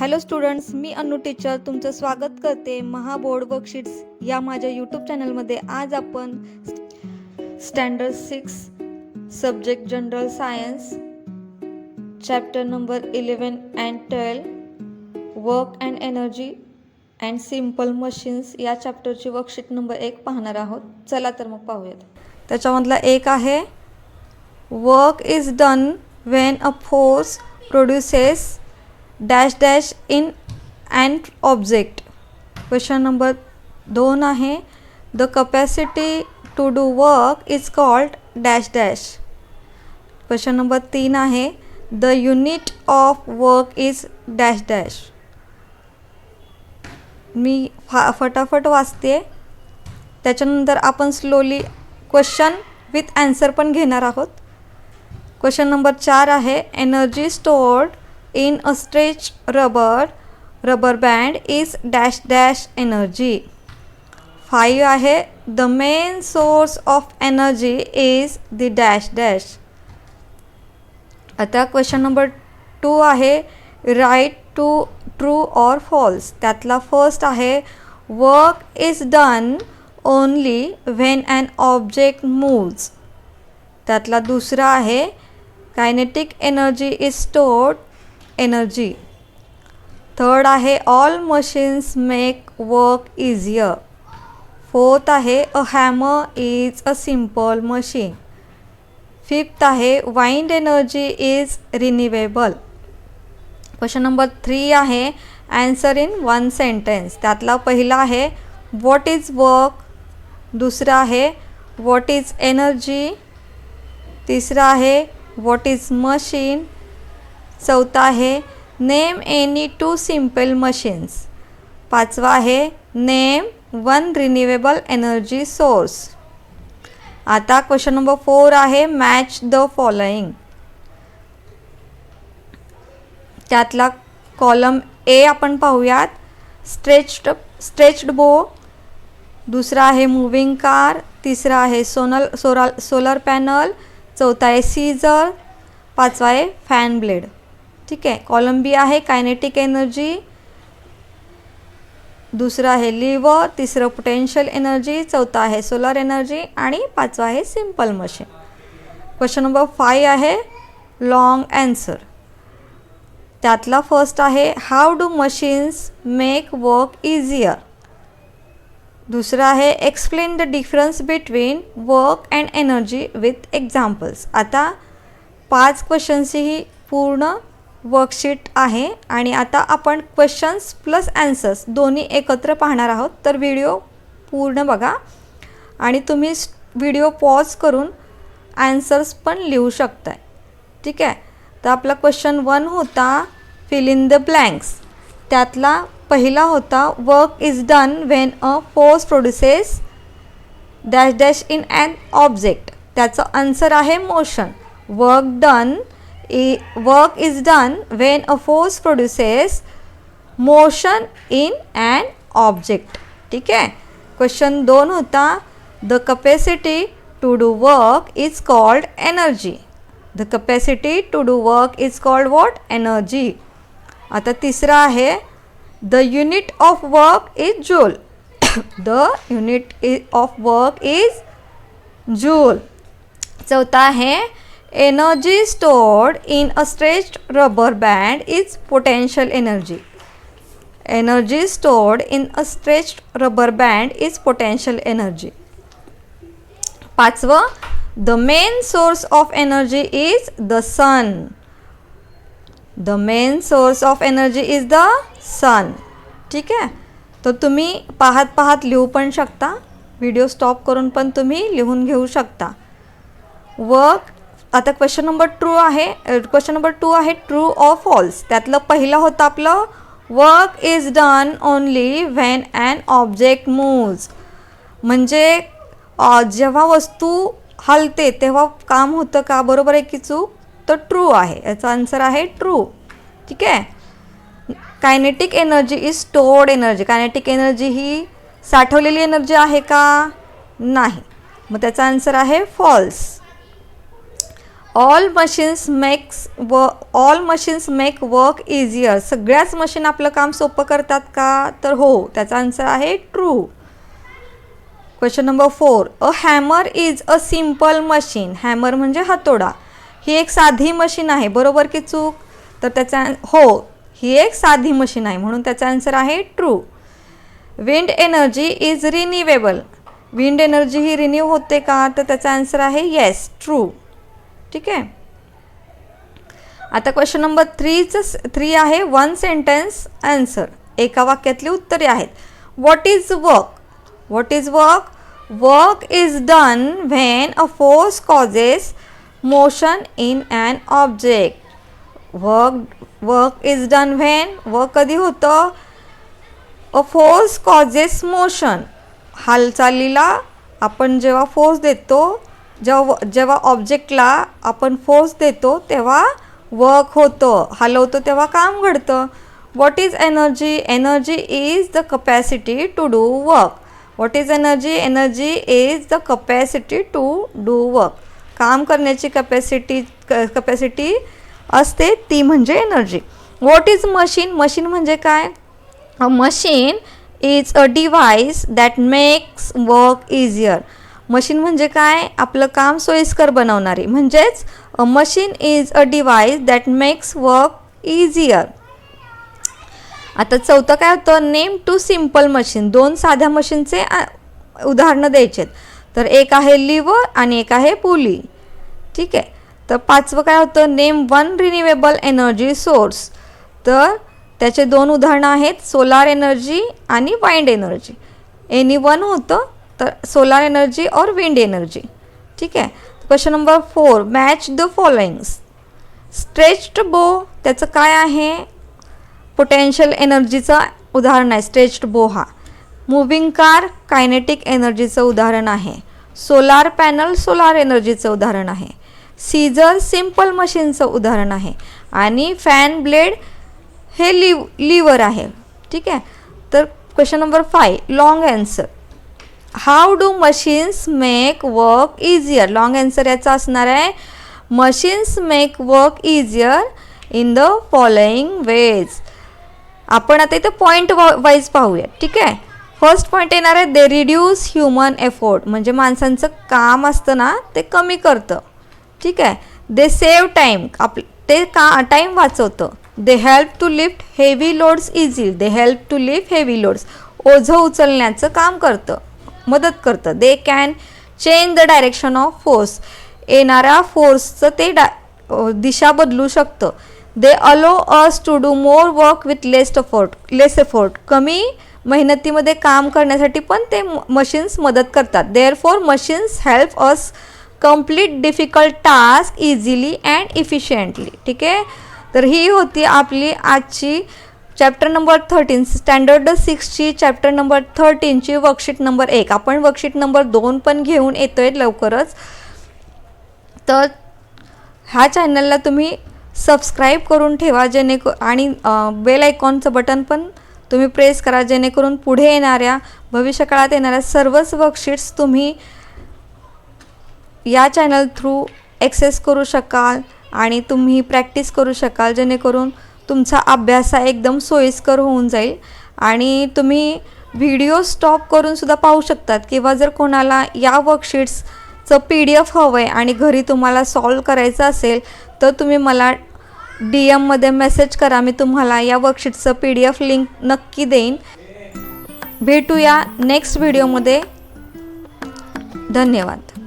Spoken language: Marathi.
हॅलो स्टुडंट्स, मी अनु टीचर तुमचं स्वागत करते महाबोर्ड वर्कशीट्स या माझ्या यूट्यूब चॅनलमध्ये. आज आपण standard 6 subject general science chapter number 11 and 12 work and energy and simple machines या चॅप्टरची वर्कशीट नंबर 1 पाहणार आहोत. चला तर मग पाहूयात. त्याच्यामधला एक आहे work is done when a force produces dash dash in and object. Question number 2 आहे the capacity to do work is called dash dash. Question number 3 आहे the unit of work is dash dash. मी फटाफट वाचते, त्याच्यानंतर आपण स्लोली क्वेश्चन विथ आन्सर पण घेणार आहोत. क्वेश्चन नंबर 4 आहे energy stored in a stretched rubber band is dash dash energy. 5 आहे the main source of energy is the dash dash. आता क्वेश्चन नंबर 2 आहे write to true or false. त्यातला फर्स्ट आहे work is done only when an object moves. त्यातला दुसरा आहे kinetic energy is stored energy. Third आहे all machines make work easier. Fourth आहे a hammer is a simple machine. Fifth आहे wind energy is renewable. Question number 3 आहे आन्सर इन 1 सेंटेन्स. त्यातला पहिला आहे व्हॉट इज वर्क. दुसरा आहे व्हॉट इज एनर्जी. तिसरा आहे व्हॉट इज मशीन. चौथा आहे नेम एनी 2 सिम्पल मशीन्स. पाचवा आहे नेम 1 रिन्युएबल एनर्जी सोर्स. आता क्वेश्चन नंबर 4 आहे मॅच द फॉलोइंग. त्यातला कॉलम ए आपण पाहूयात. स्ट्रेच्ड बो. दुसरा आहे मूविंग कार. तिसरा आहे सोलर पॅनल. चौथा आहे सीझर. पाचवा आहे फॅन ब्लेड. ठीक आहे. कॉलम बी आहे कायनेटिक एनर्जी. दुसरा आहे लिव्हर. तिसरं पोटेन्शियल एनर्जी. चौथा आहे सोलर एनर्जी आणि पाचवा आहे सिम्पल मशीन. क्वेश्चन नंबर 5 आहे लॉंग आन्सर. त्यातला फर्स्ट आहे how do machines make work easier. दुसरा आहे explain the difference between work and energy with examples. आता 5 क्वेश्चन्सची ही पूर्ण वर्कशीट आहे आणि आता आपण क्वेश्चन्स प्लस आन्सर्स दोन्ही एकत्र पाहणार आहोत. तर व्हिडिओ पूर्ण बघा आणि तुम्ही व्हिडिओ पॉज करून आन्सर्स पण लिहू शकताय. ठीक आहे. तर आपला क्वेश्चन 1 होता फिल इन द ब्लँक्स. त्यातला पहिला होता work is done when a force produces dash dash in an object. त्याचं आन्सर आहे motion. Work is done when a force produces motion in an object. ठीक आहे. क्वेश्चन 2 होता the capacity to do work is called energy. The capacity to do work is called what? Energy. आता तिसरा आहे the unit of work is joule. The unit of work is joule. चौथा आहे energy stored in a stretched rubber band is potential energy. Energy stored in a stretched rubber band is potential energy. पाचवं the main source of energy is the sun. The main source of energy is the sun. ठीक आहे. तर तुम्ही पाहत लिहू पण शकता. व्हिडिओ स्टॉप करून पण तुम्ही लिहून घेऊ शकता. वर्क. आता क्वेश्चन नंबर 2 आहे. क्वेश्चन नंबर 2 आहे ट्रू ऑर फॉल्स. त्यातलं पहिलं होतं आपलं work is done only when an object moves. म्हणजे जेव्हा वस्तू हलते तेव्हा काम होतं का? बरोबर आहे की चूक? तर ट्रू आहे. याचा आन्सर आहे ट्रू. ठीक आहे. Kinetic energy is stored energy. Kinetic energy ही साठवलेली एनर्जी आहे का? नाही. मग त्याचा आन्सर आहे false. All machines make work easier. सगळ्याच मशीन आपलं काम सोपं करतात का? तर हो, त्याचा आन्सर आहे true. Question number 4. A hammer is a simple machine. Hammer म्हणजे हातोडा. ही एक साधी मशीन आहे, बरोबर की चूक? तर त्याचा हो, ही एक साधी मशीन आहे, म्हणून त्याचा आन्सर आहे true. Wind energy is renewable. Wind energy he renew होते का? तर त्याचा आन्सर आहे येस, ट्रू. ठीक आहे. आता क्वेश्चन नंबर 3 आहे वन सेंटेन्स आन्सर. एका वाक्यातली उत्तरे आहेत. What is work? What is work? Work is done when a force causes motion in an object. Work is done when work कधी होतं? A force causes motion. हालचालीला आपण जेव्हा फोर्स देतो, जेव्हा ऑब्जेक्टला आपण फोर्स देतो तेव्हा वर्क होतं, हलवतो तेव्हा काम घडतं. What is energy? Energy is the capacity to do work. What is energy? Energy is the capacity to do work. काम करण्याची कॅपॅसिटी असते, ती म्हणजे energy. What is machine? Machine म्हणजे काय? A machine is a device that makes work easier. Machine म्हणजे काय? आपलं काम सोयीस्कर बनवणारी. म्हणजेच a machine is a device that makes work easier. आता चौथं काय होतं? Name to simple machine. 2 साध्या मशीनचे उदाहरणं द्यायचे. तर एक आहे लिव्हर आणि एक आहे पुली. ठीक आहे. तर 5वं काय होतं? Name 1 renewable energy source. तर त्याचे 2 उदाहरणं आहेत, सोलार एनर्जी आणि वाइंड एनर्जी. एनी 1 होतं, तर सोलार एनर्जी और विंड एनर्जी. ठीक आहे. Question number 4. Match the followings. Stretched बो त्याचं काय आहे? पोटेन्शियल एनर्जीचं उदाहरण आहे स्ट्रेच्ड बो हा. मूव्हिंग कार कायनेटिक एनर्जीचं उदाहरण आहे. सोलार पॅनल सोलार एनर्जीचं उदाहरण आहे. सीझर सिम्पल मशीनचं उदाहरण आहे. आणि फॅन ब्लेड हे लिव्हर आहे. ठीक आहे. तर question number 5. Long answer. How do machines make work easier? Long answer याचा असणार आहे machines make work easier in the following veg. आपण आता इथं पॉईंट वाईज पाहूया. ठीक आहे. फर्स्ट पॉईंट येणार आहे दे रिड्यूस ह्युमन एफोर्ट. म्हणजे माणसांचं काम असतं ना ते कमी करतं. ठीक आहे. They save time. ते टाईम वाचवतं. They help to lift heavy loads easily. They help to lift heavy loads. ओझं उचलण्याचं काम करतं, मदत करतं. They can change the direction of force. येणाऱ्या फोर्सचं ते दिशा बदलू शकतं. They allow us to do more work with less effort. कमी मेहनतीमध्ये काम करण्यासाठी पण ते मशीन्स मदत करतात. Therefore machines help us complete difficult task easily and efficiently. ठीक आहे. तर ही होती आपली आजची चॅप्टर नंबर 13 स्टँडर्ड 6ची चॅप्टर नंबर 13ची वर्कशीट नंबर 1. आपण वर्कशीट नंबर 2 पण घेऊन येतो आहे लवकरच. तर ह्या चॅनलला तुम्ही सबस्क्राईब करून ठेवा आणि बेल आयकॉनचं बटन पण तुम्ही प्रेस करा, जेणेकरून पुढे येणाऱ्या भविष्यकाळात येणाऱ्या सर्वच वर्कशीट्स तुम्ही या चॅनल थ्रू ॲक्सेस करू शकाल आणि तुम्ही प्रॅक्टिस करू शकाल, जेणेकरून तुमचा अभ्यास हा एकदम सोयीस्कर होऊन जाईल. आणि तुम्ही व्हिडिओ स्टॉप करून सुद्धा पाहू शकतात. किंवा जर कोणाला या वर्कशीट्सचं PDF हवं आहे आणि घरी तुम्हाला सॉल्व करायचं असेल तर तुम्ही मला DM मध्ये मेसेज करा. मी तुम्हाला या वर्कशीटचं PDF लिंक नक्की देईन. भेटूया नेक्स्ट व्हिडिओमध्ये. धन्यवाद.